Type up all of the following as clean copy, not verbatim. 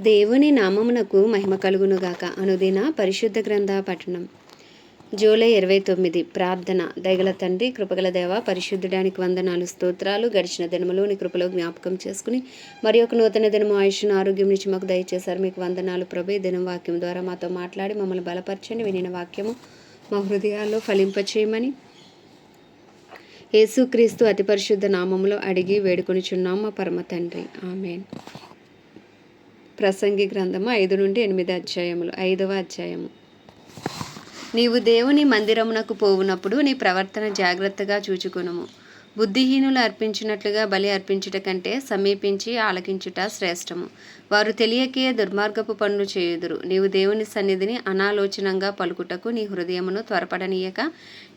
దేవుని నామమునకు మహిమ కలుగునుగాక. అనుదిన పరిశుద్ధ గ్రంథ పఠనం. జూలై 29. ప్రార్థన. దయగల తండ్రి, కృపగల దేవ, పరిశుద్ధుడానికి వందనాలు, స్తోత్రాలు. గడిచిన దినములు నీ కృపలో జ్ఞాపకం చేసుకుని మరి ఒక నూతన దినము ఆయుష్ను ఆరోగ్యం నుంచి మాకు దయచేశారు. మీకు వందనాలు ప్రభు. ఈ దినం వాక్యం ద్వారా మాతో మాట్లాడి మమ్మల్ని బలపరచండి. వినిన వాక్యము మా హృదయాల్లో ఫలింపచేయమని యేసుక్రీస్తు అతి పరిశుద్ధ నామములో అడిగి వేడుకొనిచున్నాం మా పరమ తండ్రి. ఆమేన్. ప్రసంగి గ్రంథము 5 నుండి 8 అధ్యాయములు. 5వ అధ్యాయము. నీవు దేవుని మందిరమునకు పోవునప్పుడు నీ ప్రవర్తన జాగ్రత్తగా చూచుకొనుము. బుద్ధిహీనులు అర్పించినట్లుగా బలి అర్పించుట కంటే సమీపించి ఆలకించుట శ్రేష్టము. వారు తెలియకే దుర్మార్గపు పనులు చేయుదురు. నీవు దేవుని సన్నిధిని అనాలోచనంగా పలుకుటకు నీ హృదయమును త్వరపడనీయక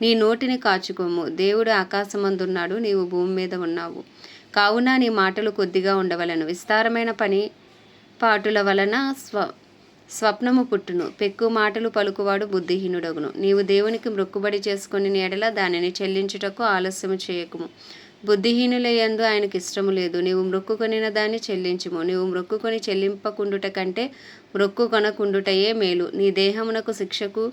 నీ నోటిని కాచుకోము. దేవుడు ఆకాశమందున్నాడు, నీవు భూమి మీద ఉన్నావు. కావున నీ మాటలు కొద్దిగా ఉండవలెను. విస్తారమైన పని పాటుల వలన స్వప్నము పుట్టును. పెక్కు మాటలు పలుకువాడు బుద్ధిహీనుడగును. నీవు దేవునికి మొక్కుబడి చేసుకుని ఎడల దానిని చెల్లించుటకు ఆలస్యము చేయకుము. బుద్ధిహీనుల యందు ఆయనకి ఇష్టము లేదు. నీవు మొక్కుకొనిన దాన్ని చెల్లించుము. నీవు మొక్కుకొని చెల్లింపకుండుట కంటే మొక్కుకొనకుండుటయే మేలు. నీ దేహమునకు శిక్షకు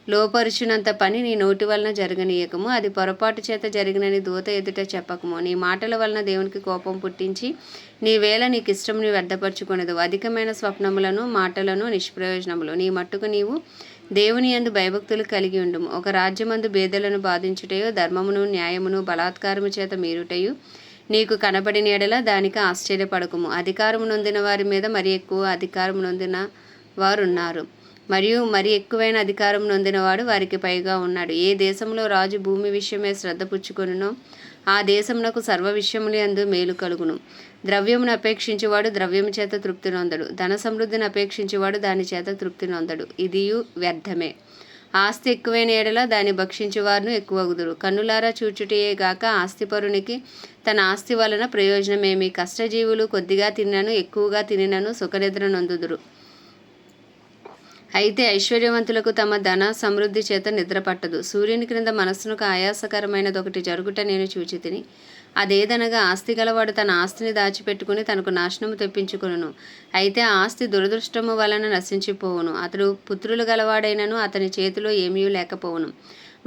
లోపరుచునంత పని నీ నోటి వలన జరగనీయకము. అది పొరపాటు చేత జరిగినని దూత ఎదుట చెప్పకము. నీ మాటల వలన దేవునికి కోపం పుట్టించి నీ వేళ నీకు ఇష్టముని వ్యర్థపరచుకొనదు. అధికమైన స్వప్నములను మాటలను నిష్ప్రయోజనములు. నీ మట్టుకు నీవు దేవుని యందు భయభక్తులు కలిగి ఉండుము. ఒక రాజ్యమందు బేదలను బాధించుటయో ధర్మమును న్యాయమును బలాత్కారము చేత మీరుటయు నీకు కనబడిన ఎడల దానికి ఆశ్చర్యపడకుము. అధికారము నొందిన వారి మీద మరి ఎక్కువ అధికారం నొందిన వారున్నారు, మరియు మరి ఎక్కువైన అధికారం నొందినవాడు వారికి పైగా ఉన్నాడు. ఏ దేశంలో రాజు భూమి విషయమే శ్రద్ధ పుచ్చుకొనునో ఆ దేశమునకు సర్వ విషయముల యందు మేలు కలుగును. ద్రవ్యమును అపేక్షించువాడు ద్రవ్యము చేత తృప్తి నొందడు. ధన సమృద్ధిని అపేక్షించువాడు దాని చేత తృప్తి నొందడు. ఇదియు వ్యర్థమే. ఆస్తి ఎక్కువైన ఎడల దాన్ని భక్షించువారును ఎక్కువగుదురు. కన్నులారా చూచుటయే గాక ఆస్తిపరునికి తన ఆస్తి వలన ప్రయోజనమేమి? కష్టజీవులు కొద్దిగా తిన్నను ఎక్కువగా తినినను సుఖనిద్ర నొందుదురు. అయితే ఐశ్వర్యవంతులకు తమ ధన సమృద్ధి చేత నిద్ర పట్టదు. సూర్యుని క్రింద మనస్సునకు ఆయాసకరమైనదొకటి జరుగుట నేను చూచితిని. అదేదనగా ఆస్తి గలవాడు తన ఆస్తిని దాచిపెట్టుకుని తనకు నాశనము తెప్పించుకొనును. అయితే ఆ ఆస్తి దురదృష్టము వలన నశించిపోవును. అతడు పుత్రులు గలవాడైనను అతని చేతిలో ఏమీ లేకపోవును.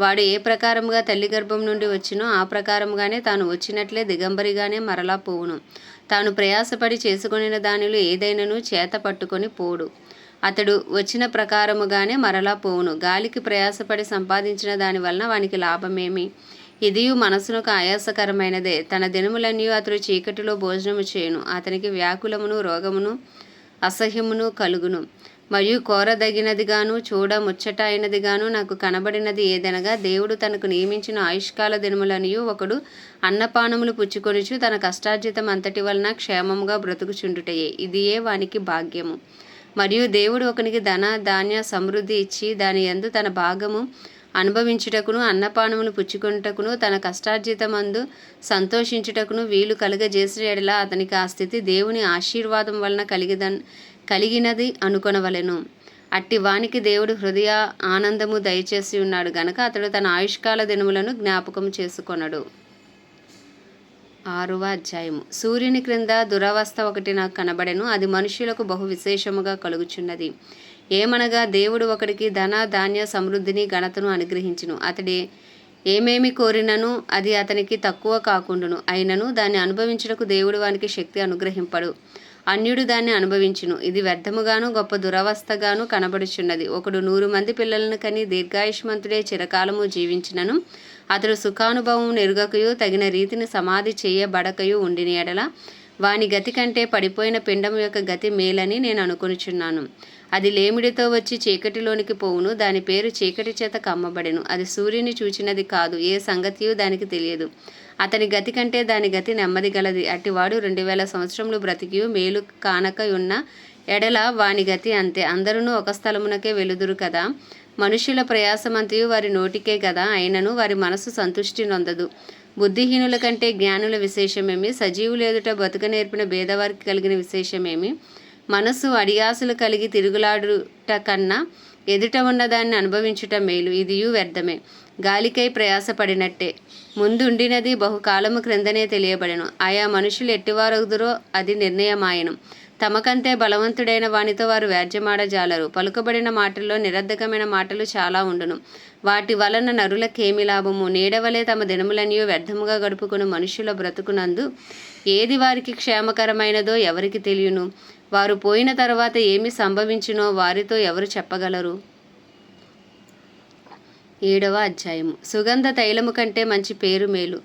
వాడు ఏ ప్రకారముగా తల్లి గర్భం నుండి వచ్చినో ఆ ప్రకారముగానే తాను వచ్చినట్లే దిగంబరిగానే మరలా పోవును. తాను ప్రయాసపడి చేసుకొనిన దానిలో ఏదైనను చేత పట్టుకొని పోడు. అతడు వచ్చిన ప్రకారముగానే మరలా పోవును. గాలికి ప్రయాసపడి సంపాదించిన దాని వలన వానికి లాభమేమి? ఇదియు మనసునకు ఆయాసకరమైనదే. తన దినములన్నీ అతడు చీకటిలో భోజనము చేయును. అతనికి వ్యాకులమును రోగమును అసహ్యమును కలుగును. మరియు కోరదగినదిగాను చూడ ముచ్చట అయినదిగాను నాకు కనబడినది ఏదనగా, దేవుడు తనకు నియమించిన ఆయుష్కాల దినములనియు ఒకడు అన్నపానములు పుచ్చుకొనుచు తన కష్టార్జితం అంతటి వలన క్షేమముగా బ్రతుకుచుండుటయే. ఇదియే వానికి భాగ్యము. మరియు దేవుడు ఒకనికి ధన ధాన్య సమృద్ధి ఇచ్చి దాని యందు తన భాగము అనుభవించుటకును అన్నపానములు పుచ్చుకొనుటకును తన కష్టార్జితమందు సంతోషించుటకును వీలు కలుగజేసిన ఎడల అతనికి ఆ స్థితి దేవుని ఆశీర్వాదం వలన కలిగినది అనుకొనవలెను. అట్టి వానికి దేవుడు హృదయ ఆనందము దయచేసి ఉన్నాడు గనక అతడు తన ఆయుష్కాల దినములను జ్ఞాపకం చేసుకొనడు. 6వ అధ్యాయము. సూర్యుని క్రింద దురవస్థ ఒకటి నాకు కనబడెను. అది మనుష్యులకు బహు విశేషముగా కలుగుచున్నది. ఏమనగా, దేవుడు ఒకడికి ధన ధాన్య సమృద్ధిని ఘనతను అనుగ్రహించును. అతడే ఏమేమి కోరినను అది అతనికి తక్కువ కాకుండును. అయినను దాన్ని అనుభవించుటకు దేవుడు వానికి శక్తి అనుగ్రహింపడు. అన్యుడు దాన్ని అనుభవించును. ఇది వ్యర్థముగాను గొప్ప దురవస్థగాను కనబడుచున్నది. ఒకడు 100 మంది పిల్లలను కని దీర్ఘాయుష్మంతుడే చిరకాలము జీవించినను అతడు సుఖానుభవం నెరుగకయు తగిన రీతిని సమాధి చేయబడకయు ఉండిన ఎడల వాని గతి కంటే పడిపోయిన పిండము యొక్క గతి మేలని నేను అనుకొనుచున్నాను. అది లేమిడితో వచ్చి చీకటిలోనికి పోవును. దాని పేరు చీకటి చేత కమ్మబడెను. అది సూర్యుని చూచినది కాదు, ఏ సంగతియు దానికి తెలియదు. అతని గతి కంటే దాని గతి నెమ్మది గలది. అట్టివాడు 2000 సంవత్సరములు బ్రతికియు మేలు కానక ఉన్న ఎడల వాని గతి అంతే. అందరూ ఒక స్థలమునకే వెలుదురు కదా. మనుష్యుల ప్రయాసమంతయు వారి నోటికే కదా. అయినను వారి మనసు సంతుష్టి నొందదు. బుద్ధిహీనుల కంటే జ్ఞానుల విశేషమేమి? సజీవులు ఎదుట బతుక నేర్పిన భేదవారికి కలిగిన విశేషమేమి? మనస్సు అడియాసులు కలిగి తిరుగులాడుట కన్నా ఎదుట ఉన్నదాన్ని అనుభవించుట మేలు. ఇదియు వ్యర్థమే. గాలికై ప్రయాసపడినట్టే. ముందుండినది బహుకాలము క్రిందనే తెలియబడెను. ఆయా మనుషులు ఎట్టివారగుదురో అది నిర్ణయమాయెను. తమకంతే బలవంతుడైన వానితో వారు వ్యాజ్యమాడజాలరు. పలుకబడిన మాటల్లో నిరర్ధకమైన మాటలు చాలా ఉండును. వాటి వలన నరులకేమి లాభము? నీడవలే తమ దినములనియో వ్యర్థముగా గడుపుకుని మనుష్యుల బ్రతుకునందు ఏది వారికి క్షేమకరమైనదో ఎవరికి తెలియను? వారు పోయిన తర్వాత ఏమి సంభవించునో వారితో ఎవరు చెప్పగలరు? 7వ అధ్యాయము. సుగంధ తైలము కంటే మంచి పేరు మేలు,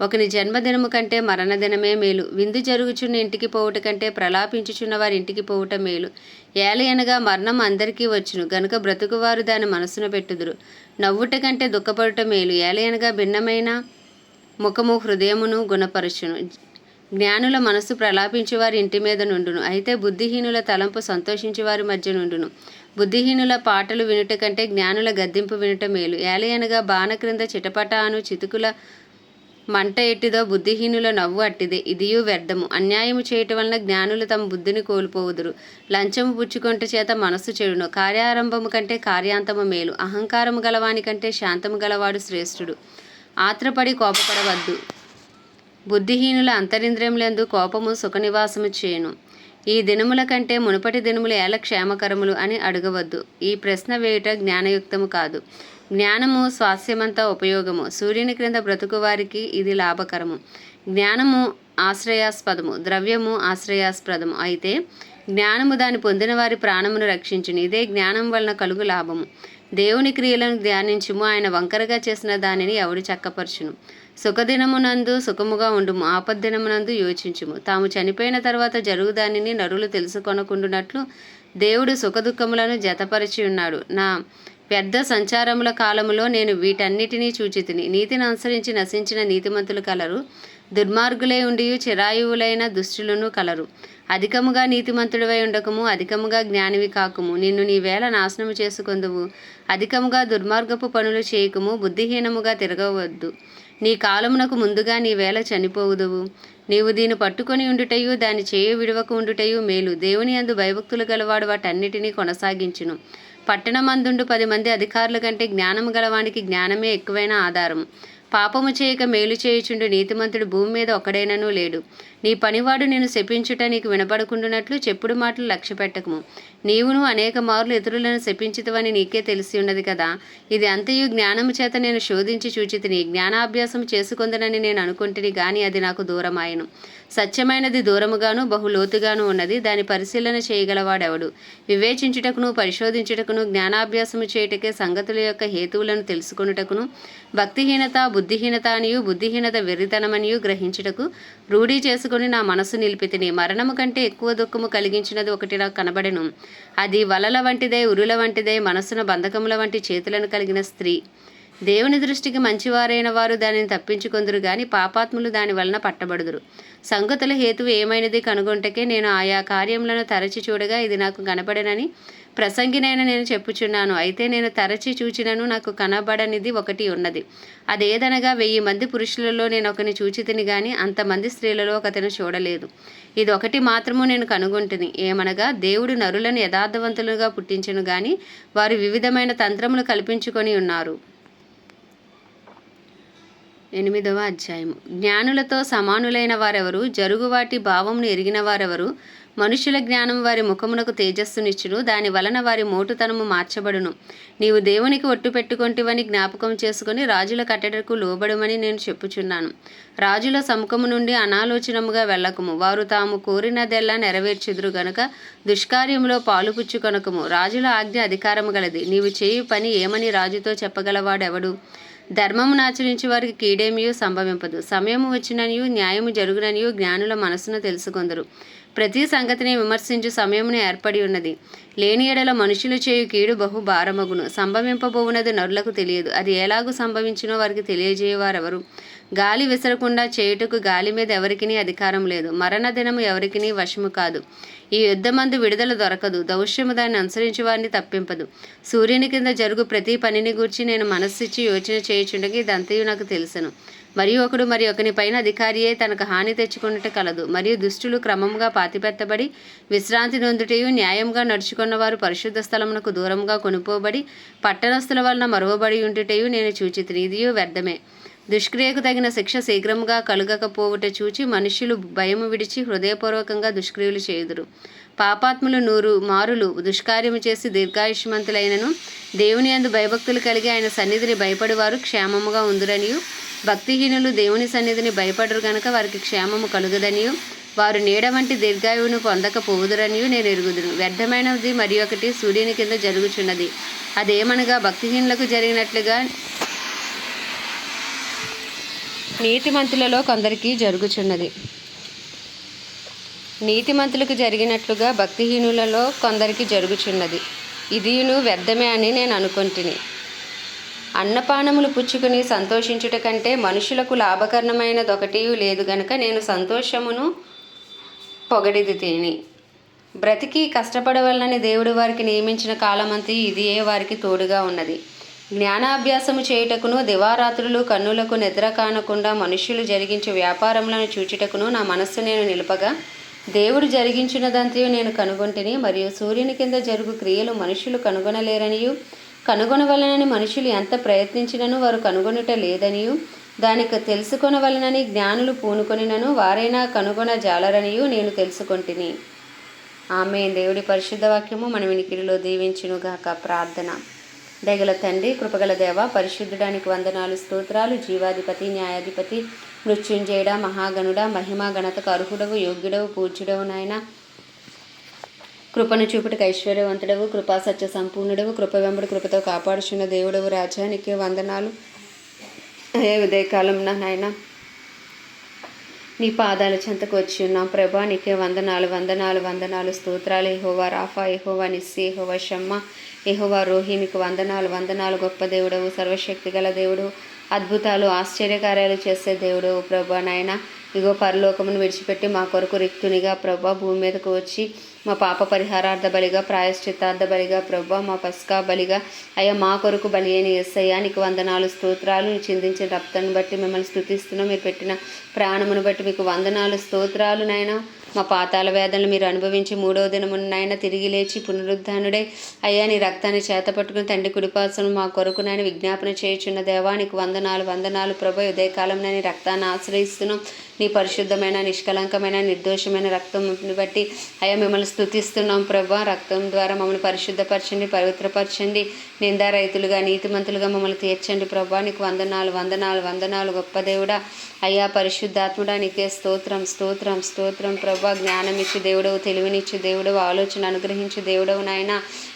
ఒకని జన్మదినము కంటే మరణదినమే మేలు. విందు జరుగుచున్న ఇంటికి పోవుట కంటే ప్రలాపించుచున్న వారి ఇంటికి పోవుట మేలు. ఏలయనగా మరణం అందరికీ వచ్చును, గనుక బ్రతుకువారు దాని మనసున పెట్టుదురు. నవ్వుట కంటే దుఃఖపడుట మేలు, ఏలయనగా భిన్నమైన ముఖము హృదయమును గుణపరచును. జ్ఞానుల మనస్సు ప్రలాపించువారి ఇంటి మీద నుండును, అయితే బుద్ధిహీనుల తలంపు సంతోషించువారి మధ్య నుండును. బుద్ధిహీనుల పాటలు వినుట కంటే జ్ఞానుల గద్దింపు వినుట మేలు. ఏలయనగా బాణ క్రింద చిటపటాను చితుకుల మంట ఎట్టిదో బుద్ధిహీనుల నవ్వు అట్టిదే, ఇదియు వ్యర్థము. అన్యాయము చేయటం వలన జ్ఞానులు తమ బుద్ధిని కోల్పోవుదురు. లంచము పుచ్చుకొంట చేత మనస్సు చెడును. కార్యారంభము కంటే కార్యాంతము మేలు. అహంకారము గలవాని కంటే శాంతము గలవాడు శ్రేష్ఠుడు. ఆత్రపడి కోపపడవద్దు. బుద్ధిహీనుల అంతరింద్రియములందు కోపము సుఖనివాసము చేయును. ఈ దినముల కంటే మునుపటి దినములు ఏల క్షేమకరములు అని అడగవద్దు. ఈ ప్రశ్న వేయుట జ్ఞానయుక్తము కాదు. జ్ఞానము స్వాస్యమంతా ఉపయోగము. సూర్యుని క్రింద బ్రతుకు వారికి ఇది లాభకరము. జ్ఞానము ఆశ్రయాస్పదము, ద్రవ్యము ఆశ్రయాస్పదము. అయితే జ్ఞానము దాని పొందిన వారి ప్రాణమును రక్షించును. ఇదే జ్ఞానం వలన కలుగు లాభము. దేవుని క్రియలను ధ్యానించుము, ఆయన వంకరగా చేసిన దానిని ఎవడు చక్కపరచును. సుఖదినమునందు సుఖముగా ఉండుము, ఆపద్దినమునందు యోచించుము. తాము చనిపోయిన తర్వాత జరుగు దానిని నరులు తెలుసుకొనకుండునట్లు దేవుడు సుఖదుఖములను జతపరిచి ఉన్నాడు. నా వ్యర్థ సంచారముల కాలములో నేను వీటన్నిటినీ చూచితిని. నీతిని అనుసరించి నశించిన నీతిమంతులు కలరు, దుర్మార్గులై ఉండియు చిరాయువులైన దుష్టులను కలరు. అధికముగా నీతిమంతుడివై ఉండకము, అధికముగా జ్ఞానివి కాకుము. నిన్ను నీ వేళ నాశనము చేసుకొందువు. అధికముగా దుర్మార్గపు పనులు చేయకుము, బుద్ధిహీనముగా తిరగవద్దు. నీ కాలమునకు ముందుగా నీ వేళ చనిపోవుదువు. నీవు దీన్ని పట్టుకొని ఉండుటయు దాని చేయ విడవకు ఉండుటయు మేలు. దేవుని యందు భయభక్తులు గలవాడు వాటన్నిటినీ కొనసాగించును. పట్టణమందుండు 10 మంది అధికారుల కంటే జ్ఞానము గలవానికి జ్ఞానమే ఎక్కువైన ఆధారము. పాపము చేయక మేలు చేయుచుండు నీతిమంతుడు భూమి మీద ఒక్కడైనను లేడు. నీ పనివాడు నేను శపించుట నీకు వినపడకుండునట్లు చెప్పుడు మాటలు లక్ష్య పెట్టకము. నీవును అనేక మార్లు ఇతరులను శపించితవని నీకే తెలిసి ఉన్నది కదా. ఇది అంతయు జ్ఞానము చేత నేను శోధించి చూచితిని. జ్ఞానాభ్యాసం చేసుకొందనని నేను అనుకుంటుని గాని అది నాకు దూరమాయను. సత్యమైనది దూరముగాను బహులోతుగాను ఉన్నది, దాని పరిశీలన చేయగలవాడెవడు? వివేచించుటకును పరిశోధించుటకును జ్ఞానాభ్యాసము చేయుటకే సంగతుల యొక్క హేతువులను తెలుసుకొనుటకును భక్తిహీనత బుద్ధిహీనత అనియు బుద్ధిహీనత వెర్రితనమనియు గ్రహించుటకు రూఢీ చేసుకుని నా మనసు నిలిపితిని. మరణము కంటే ఎక్కువ దుఃఖము కలిగించినది ఒకటి నాకు కనబడెను. అది వలల వంటిదై ఉరుల వంటిదై మనసున బంధకముల వంటి చేతులను కలిగిన స్త్రీ. దేవుని దృష్టికి మంచివారైన వారు దానిని తప్పించుకొందురు గాని పాపాత్ములు దాని వలన పట్టబడుదురు. సంగతుల హేతువు ఏమైనది కనుగొంటకే నేను ఆయా కార్యములను తరచి చూడగా ఇది నాకు కనబడనని ప్రసంగినైనా నేను చెప్పుచున్నాను. అయితే నేను తరచి చూచినను నాకు కనబడనిది ఒకటి ఉన్నది. అదేదనగా 1000 మంది పురుషులలో నేను ఒకని చూచితిని గాని అంతమంది స్త్రీలలో ఒకతను చూడలేదు. ఇది ఒకటి మాత్రము నేను కనుగొంటిని, ఏమనగా దేవుడు నరులను యథార్థవంతులుగా పుట్టించెను గాని వారు వివిధమైన తంత్రములు కల్పించుకొని ఉన్నారు. 8వ అధ్యాయము. జ్ఞానులతో సమానులైన వారెవరు? జరుగువాటి భావమును ఎరిగిన వారెవరు? మనుషుల జ్ఞానం వారి ముఖమునకు తేజస్సునిచ్చును, దాని వలన వారి మోటుతనము మార్చబడును. నీవు దేవునికి ఒట్టు పెట్టుకొంటివని జ్ఞాపకం చేసుకుని రాజుల కట్టడకు లోబడమని నేను చెప్పుచున్నాను. రాజుల సముఖము నుండి అనాలోచనముగా వెళ్ళకము, వారు తాము కోరినదెల్లా నెరవేర్చుదురు గనుక దుష్కార్యములో పాలుపుచ్చుకొనకము. రాజుల ఆజ్ఞ అధికారము గలది, నీవు చేయు పని ఏమని రాజుతో చెప్పగలవాడెవడు? ధర్మమును ఆచరించి వారికి కీడేమియూ సంభవింపదు. సమయము వచ్చిననియు న్యాయము జరుగుననియు జ్ఞానుల మనసును తెలుసుకొందరు. ప్రతి సంగతిని విమర్శించు సమయమును ఏర్పడి ఉన్నది. లేని ఎడల మనుషులు చేయు కీడు బహు భారమగును. సంభవింపబోవునది నరులకు తెలియదు, అది ఎలాగూ సంభవించినో వారికి తెలియజేయవారెవరు? గాలి విసరకుండా చేయుటకు గాలి మీద ఎవరికినీ అధికారం లేదు. మరణ దినము ఎవరికినీ వశము కాదు. ఈ యుద్ధమందు విడుదల దొరకదు. దౌష్యము దాన్ని అనుసరించి వారిని తప్పింపదు. సూర్యుని కింద జరుగు ప్రతి పనిని గూర్చి నేను మనస్సిచ్చి యోచన చేయుచుండగా ఇదంతయు నాకు తెలుసను. మరియు ఒకడు మరి ఒకని పైన అధికారియే తనకు హాని తెచ్చుకున్నట కలదు. మరియు దుష్టులు క్రమముగా పాతిపెత్తబడి విశ్రాంతి నొందుటయు, న్యాయంగా నడుచుకున్న వారు పరిశుద్ధ స్థలమునకు దూరంగా కొనుపోబడి పట్టణస్థుల వలన మరువబడి ఉంటుటయు నేను చూచితిని. ఇదియు వ్యర్థమే. దుష్క్రియకు తగిన శిక్ష శీఘ్రముగా కలుగకపోవుట చూచి మనుష్యులు భయము విడిచి హృదయపూర్వకంగా దుష్క్రియలు చేయుదురు. పాపాత్ములు 100 మారులు దుష్కార్యము చేసి దీర్ఘాయుష్మంతులైనను దేవుని యందు భయభక్తులు కలిగి ఆయన సన్నిధిని భయపడివారు క్షేమముగా ఉందురనియు, భక్తిహీనులు దేవుని సన్నిధిని భయపడరు గనుక వారికి క్షేమము కలుగదనియు, వారు నీడ వంటి దీర్ఘాయువును పొందకపోవుదురనియు నేను ఎరుగుదును. వ్యర్థమైనది మరి ఒకటి సూర్యుని కింద జరుగుచున్నది. అదేమనగా భక్తిహీనులకు జరిగినట్లుగా నీతిమంతులలో కొందరికి జరుగుచున్నది. నీతిమంతులకు జరిగినట్లుగా భక్తిహీనులలో కొందరికి జరుగుచున్నది. ఇదియును వ్యర్థమే అని నేను అనుకొంటిని. అన్నపానములు పుచ్చుకుని సంతోషించుట కంటే మనుషులకు లాభకరమైనదొకటి లేదు గనుక నేను సంతోషమును పొగడిది తిని. బ్రతికి కష్టపడవలనని దేవుడు వారికి నియమించిన కాలమంతా ఇదియే వారికి తోడుగా ఉన్నది. జ్ఞానాభ్యాసము చేయుటకును దివారాత్రులు కన్నులకు నిద్ర కానకుండా మనుష్యులు జరిగించే వ్యాపారములను చూచుటకును నా మనస్సు నేను నిలుపగా, దేవుడు జరిగించినదంతయు నేను కనుగొంటిని. మరియు సూర్యుని కింద జరుగు క్రియలు మనుషులు కనుగొనలేరనియు, కనుగొనవలనని మనుషులు ఎంత ప్రయత్నించినను వారు కనుగొనుట లేదనియు, దానికి తెలుసుకొనవలనని జ్ఞానులు పూనుకొనినను వారైనా కనుగొన జాలరనియు నేను తెలుసుకొంటిని. ఆమేన్. దేవుడి పరిశుద్ధ వాక్యము మన వినికిడిలో దీవించునుగాక. ప్రార్థన. దయగల తండ్రి, కృపగల దేవ, పరిశుద్ధుడానికి వందనాలు, స్తోత్రాలు. జీవాధిపతి, న్యాయాధిపతి, మృత్యుంజయుడ, మహాగణుడ, మహిమా ఘనతకు అర్హుడవు, యోగ్యుడవు, పూజ్యుడవు నాయన. కృపను చూపుటకు ఐశ్వర్యవంతుడవు, కృపా సత్య సంపూర్ణుడవు, కృప వెంబడి కృపతో కాపాడుచున్న దేవుడవు రాజా, నీకే వందనాలు. ఏ ఉదయకాలం నాయన నీ పాదాల చెంతకు వచ్చి ఉన్నాం ప్రభా, నీకే వందనాలు వందనాలు వందనాలు, స్తోత్రాలు. యెహోవా రాఫా, యెహోవా నిస్సి, యెహోవా షమ్మా, యెహోవా రోహి, మీకు వందనాలు వందనాలు. గొప్ప దేవుడవు, సర్వశక్తి గల దేవుడు, అద్భుతాలు ఆశ్చర్యకార్యాలు చేసే దేవుడు ప్రభా నాయన. ఇగో పరలోకమును విడిచిపెట్టి మా కొరకు రిక్తునిగా ప్రభా భూమి మీదకు వచ్చి మా పాప పరిహారార్థ బలిగా, ప్రాయశ్చిత్తార్థ బలిగా ప్రభా, మా పస్కా బలిగా అయ్యా మా కొరకు బలి అయిన యేసయ్యా, నీకు వందనాలు స్తోత్రాలు. నీ చిందించిన రక్తాన్ని బట్టి మిమ్మల్ని స్తుతిస్తున్నాం. మీరు పెట్టిన ప్రాణమును బట్టి మీకు వందనాలు స్తోత్రాలు నాయన. మా పాతాల వేదనలు మీరు అనుభవించి 3వ దినమున నాయన తిరిగి లేచి పునరుద్ధానుడై అయ్యా నీ రక్తాన్ని చేత పట్టుకుని తండ్రి కుడిపాసను మా కొరకు నాయన విజ్ఞాపన చేయుచున్న దేవా, నీకు వందనాలు వందనాలు ప్రభా. ఉదయకాలం నీ రక్తాన్ని ఆశ్రయిస్తున్నాం. నీ పరిశుద్ధమైన, నిష్కలంకమైన, నిర్దోషమైన రక్తంని బట్టి అయ్యా మిమ్మల్ని స్తుతిస్తున్నాం ప్రభా. రక్తం ద్వారా మమ్మల్ని పరిశుద్ధపరచండి, పవిత్రపరచండి. నిందారహితులుగా, నీతిమంతులుగా మమ్మల్ని తీర్చండి ప్రభా. నీకు వందనాలు వందనాలు వందనాలు. గొప్ప దేవుడా అయ్యా, పరిశుద్ధాత్ముడా, నీకే స్తోత్రం స్తోత్రం స్తోత్రం ప్రభా. జ్ఞానమిచ్చు దేవుడవు, తెలివినిచ్చు దేవుడవు, ఆలోచన అనుగ్రహించు దేవుడవు నాయన.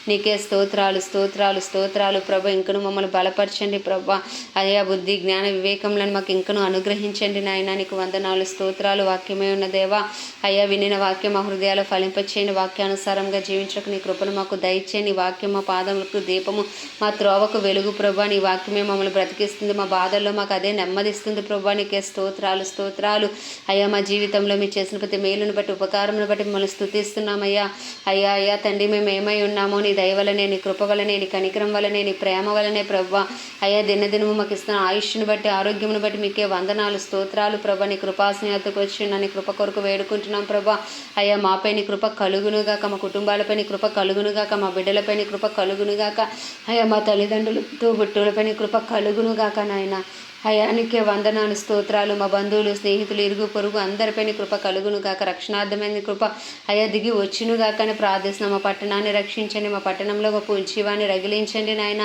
నీకే స్తోత్రాలు స్తోత్రాలు స్తోత్రాలు ప్రభా. ఇంకను మమ్మల్ని బలపరచండి ప్రభా. అయ్యా బుద్ధి, జ్ఞాన, వివేకములను మాకు ఇంకను అనుగ్రహించండి నాయన. నీకు వందనాలు స్తోత్రాలు. వాక్యమే ఉన్న దేవా అయ్యా, వినిన వాక్యం మా హృదయాలు ఫలింపచేయండి. వాక్యానుసారంగా జీవించక నీ కృపను మాకు దయచేయండి. నీ వాక్యం మా పాదములకు దీపము, మా త్రోవకు వెలుగు ప్రభా. నీ వాక్యమే మమ్మల్ని బ్రతికిస్తుంది. మా బాధల్లో మాకు అదే నెమ్మదిస్తుంది ప్రభా. నీకే స్తోత్రాలు స్తోత్రాలు. అయ్యా మా జీవితంలో మీరు చేసిన ప్రతి మేలును బట్టి, ఉపకారమును బట్టి మిమ్మల్ని స్తుతిస్తున్నామయ్యా. అయ్యా అయ్యా తండ్రి, మేము ఏమై ఉన్నామో నీ దయ వలనే, నీ కృప వలనే, నీ కనికరం వలనే, నీ ప్రేమ వలనే ప్రభా. అయ్యా దినదినము మాకు ఇస్తున్న ఆయుష్ను బట్టి, ఆరోగ్యమును బట్టి మీకే వందనాలు స్తోత్రాలు ప్రభా. నీ కృపాస్నేహతకు వచ్చి నీ కృప కొరకు వేడుకుంటున్నాం ప్రభా. అయ్యా మాపై నీ కృప కలుగునుగాక, మా కుటుంబాలపై నీ కృప కలుగునుగాక, మా బిడ్డలపై నీ కృప కలుగునుగాక, అయ్యా మా తల్లిదండ్రులతో బుట్టులపై నీ కృప కలుగునుగాక నాయన. అయ్యా నీకే వందనాలు స్తోత్రాలు. మా బంధువులు, స్నేహితులు, ఇరుగు పొరుగు అందరిపై నీ కృప కలుగును గాక, రక్షణార్థమైన కృప అయ్యా దిగి వచ్చును గాకని ప్రార్థిస్తున్నాం. మా పట్టణాన్ని రక్షించండి, మా పట్టణంలో ఒక జీవాన్ని రగిలించండి నాయన.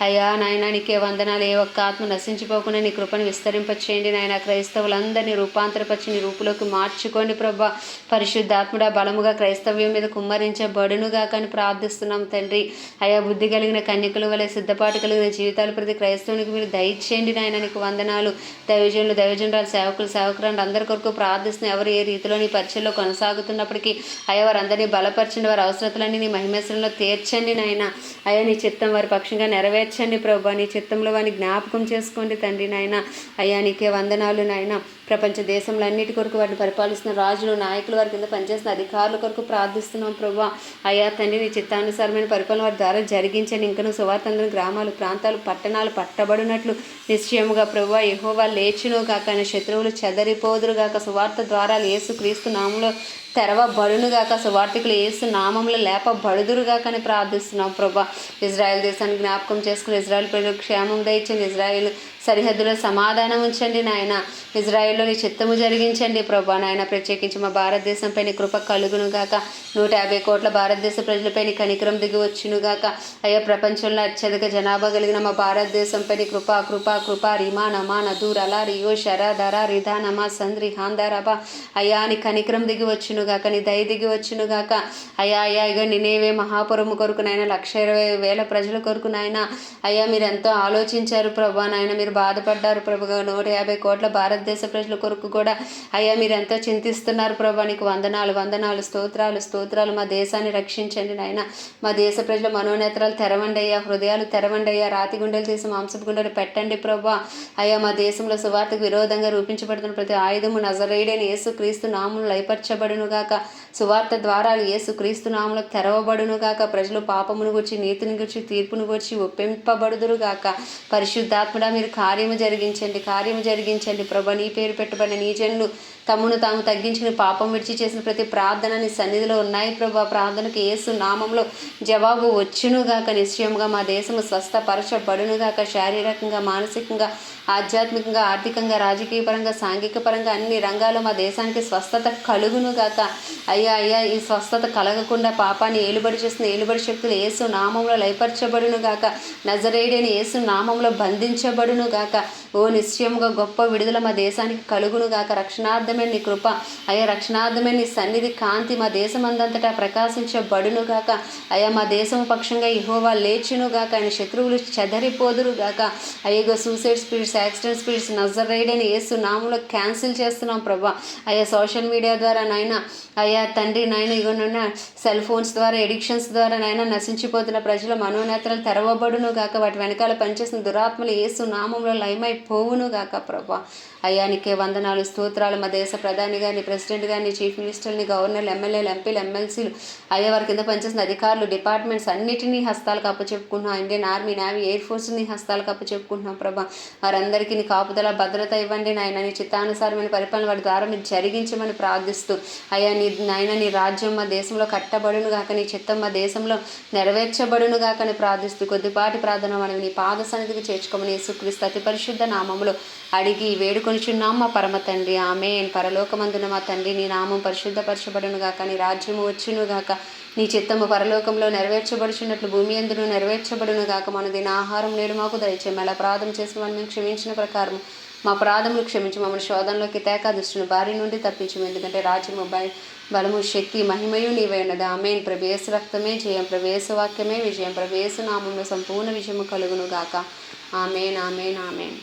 అయ్యా నాయన నీకే వందనాలు. ఏ ఒక్క ఆత్మ నశించిపోకుండా నీ కృపను విస్తరింపచేయండి నాయన. క్రైస్తవులందరినీ రూపాంతరపరిచి నీ రూపులోకి మార్చుకోండి ప్రభా. పరిశుద్ధాత్ముడా బలముగా క్రైస్తవ్యం మీద కుమ్మరించబడును గాకని ప్రార్థిస్తున్నాం తండ్రి. అయ్యా బుద్ధి కలిగిన కన్యకుల వలె సిద్ధపాటు కలిగిన జీవితాలు ప్రతి క్రైస్తవునికి మీరు దయచేయండి నాయన. నీకు వందనాలు. దైవజనులు, దైవజనురాలు, సేవకులు, సేవకురాలు అందరి కొరకు ప్రార్థిస్తున్న ఎవరు ఏ రీతిలో నీ పరిచయలో కొనసాగుతున్నప్పటికీ అయ్యా వారందరినీ బలపరచండి. వారి అవసరతలన్నీ నీ మహిమేశ్వరంలో తీర్చండి నాయన. అయ్యా నీ చిత్తం వారి పక్షంగా నెరవేర్చండి ప్రభా. నీ చిత్తంలో వారిని జ్ఞాపకం చేసుకోండి తండ్రి నాయన. అయ్యా నీకే వందనాలు నాయన. ప్రపంచ దేశంలో అన్నిటి కొరకు వాటిని పరిపాలిస్తున్న రాజులు, నాయకులు, వారి కింద పనిచేస్తున్న అధికారుల కొరకు ప్రార్థిస్తున్నాం ప్రభా. అయ్యా తండ్రి నీ చిత్తానుసారమైన పరిపాలన వారి ద్వారా జరిగించండి. ఇంకను సువార్తందరూ గ్రామాలు, ప్రాంతాలు, పట్టణాలు పట్టబడినట్లు నిశ్చయముగా ప్రభా. యెహోవా లేచును గాక, శత్రువులు చెదరిపోదురు గాక. సువార్త ద్వారా యేసు క్రీస్తు నామములో తెరవబడునుగాక, సువార్థికులు యేసు నామంలో లేపబడుదురుగాక అని ప్రార్థిస్తున్నాం ప్రభా. ఇజ్రాయెల్ దేశాన్ని జ్ఞాపకం చేసుకుని ఇజ్రాయెల్ ప్రజలకు క్షేమం దయచండి. ఇజ్రాయెల్ సరిహద్దులో సమాధానం ఉంచండి నాయన. ఇజ్రాయెల్లో నీ చిత్తము జరిగించండి ప్రభా. నాయన ప్రత్యేకించి మా భారతదేశంపై నీ కృప కలుగునుగాక. 150 కోట్ల భారతదేశ ప్రజలపై నీ కనికరం దిగి వచ్చునుగాక. అయ్యా ప్రపంచంలో అత్యధిక జనాభా కలిగిన మా భారతదేశంపై నీ కృప కృప కృప రిమా నమా నదూర్ అలా రియో షరా ధరా రిధా నమా సంద్రి హాందారాబా. అయ్యా నీ కనికరం దిగి వచ్చునుగాక, నీ దయ దిగి వచ్చునుగాక. అయ్యా అయ్యా ఇక నినేవే మహాపురము కొరకు నాయన 1,20,000 ప్రజల కొరకు నాయన అయ్యా మీరు ఎంతో ఆలోచించారు ప్రభా. నాయన మీరు బాధపడ్డారు ప్రభుగా. 150 కోట్ల భారతదేశ ప్రజల కొరకు కూడా అయ్యా మీరు ఎంతో చింతిస్తున్నారు ప్రభా. నీకు వందనాలు వందనాలు, స్తోత్రాలు స్తోత్రాలు. మా దేశాన్ని రక్షించండి నాయన. మా దేశ ప్రజల మనోనేత్రాలు తెరవండి అయ్యా, హృదయాలు తెరవండి అయ్యా, రాతి గుండెలు తీసి మాంసపు గుండెలు పెట్టండి ప్రభా. అయ్యా మా దేశంలో సువార్తకు విరోధంగా రూపించబడుతున్న ప్రతి ఆయుధము నజరేయుడైన యేసు క్రీస్తు నామములో లయపరచబడునుగాక. సువార్త ద్వారాలు యేసు క్రీస్తు నామములో తెరవబడునుగాక. ప్రజలు పాపమును గురించి, నీతిని గురించి, తీర్పును గురించి ఒప్పింపబడుదురుగాక. పరిశుద్ధాత్మడా మీరు కార్యము జరిగించండి ప్రభా. నీ పేరు పెట్టబడిన నీ జనులు తమను తాము తగ్గించుకుని పాపం విడిచి చేసిన ప్రతి ప్రార్థన నీ సన్నిధిలో ఉన్నాయి ప్రభా. ప్రార్థనకు యేసు నామంలో జవాబు వచ్చునుగాక. నిశ్చయముగా మా దేశము స్వస్థపరచబడునుగాక. శారీరకంగా, మానసికంగా, ఆధ్యాత్మికంగా, ఆర్థికంగా, రాజకీయ పరంగా, సాంఘిక పరంగా అన్ని రంగాల్లో మా దేశానికి స్వస్థత కలుగునుగాక. అయ్యా అయ్యా ఈ స్వస్థత కలగకుండా పాపాన్ని ఏలుబడి చేసిన ఏలుబడి శక్తులు యేసు నామంలో లయపరచబడునుగాక. నజరేయుడైన యేసు నామంలో బంధించబడునుగాక. ఓ నిశ్చయముగా గొప్ప విడుదల మా దేశానికి కలుగునుగాక. రక్షణార్థమే నీ కృప అయ్యా, రక్షణార్థమే నీ సన్నిధి కాంతి మా దేశమందంతటా ప్రకాశించబడునుగాక. అయ్యా మా దేశము పక్షంగా యెహోవా లేచునుగాక. ఆయన శత్రువులు చెదరిపోదురుగాక. అయ్యో సూసైడ్ స్పిరిట్స్, యాక్సిడెంట్ స్పిరిట్స్ నజరేయుడైన యేసు నామంలో క్యాన్సిల్ చేస్తున్నాం ప్రభా. అయ్యా సోషల్ మీడియా ద్వారా నాయన అయ్యా తండ్రి నాయన ఇగోనైనా సెల్ ఫోన్స్ ద్వారా, ఎడిక్షన్స్ ద్వారా నాయన నశించిపోతున్న ప్రజల మనోనేత్రాలు తెరవబడునుగాక. వాటి వెనకాల పనిచేసిన దురాత్మలు యేసు నామంలో లయమైపోవునుగాక ప్రభా. అయ్యా నీకే వందనాలు స్తోత్రాలు. మా దేశ ప్రధాని గారిని, ప్రెసిడెంట్ గారిని, చీఫ్ మినిస్టర్ని, గవర్నర్లు, ఎమ్మెల్యేలు, ఎంపీలు, ఎమ్మెల్సీలు అయ్యా వారి కింద పనిచేసిన అధికారులు, డిపార్ట్మెంట్స్ అన్నిటినీ హస్తాలకు అప్పచెప్పుకుంటున్నాం. ఇండియన్ ఆర్మీ, నేవీ, ఎయిర్ ఫోర్స్ని హస్తాలకు అప్పచెప్పుకుంటున్నాం ప్రభా. వారందరికీ నీ కాపుదల భద్రత ఇవ్వండి నాయన. నీ చిత్తానుసారమైన పరిపాలన వారి ద్వారా మీరు జరిగించమని ప్రార్థిస్తూ అయ్యా నీ రాజ్యం మా దేశంలో కట్టబడును గాక, నీ చిత్తం మా దేశంలో నెరవేర్చబడును గాక అని ప్రార్థిస్తూ కొద్దిపాటి ప్రార్థన మనవి నీ పాద సన్నిధికి చేర్చుకోమని యేసుక్రీస్తు అతి పరిశుద్ధ నామములో అడిగి వేడుకొనిచున్నాం మా పరమ తండ్రి, ఆమేన్. పరలోకమందున మా తండ్రి నీ నామం పరిశుద్ధపరచబడును గాక, నీ రాజ్యము వచ్చును గాక, నీ చిత్తము పరలోకంలో నెరవేర్చబడుచున్నట్లు భూమి యందును నెరవేర్చబడును గాక. మన దిన ఆహారం నేడు మాకు దయచేయము. అలా అపరాధం చేసిన వారిని మేము క్షమించిన ప్రకారం మా అపరాధములు క్షమించి మమ్మల్ని శోధనలోకి తేక దుష్టుని బారి నుండి తప్పించము. ఎందుకంటే రాజ్యము, బలము, శక్తి, మహిమయు నీవై ఉన్నది. ఆమేన్. ప్రభు యేసు రక్తమే జయం, ప్రభు యేసు వాక్యమే విజయం, ప్రభు యేసు నామములో సంపూర్ణ విజయము కలుగును గాక. ఆమేన్ ఆమేన్ ఆమేన్.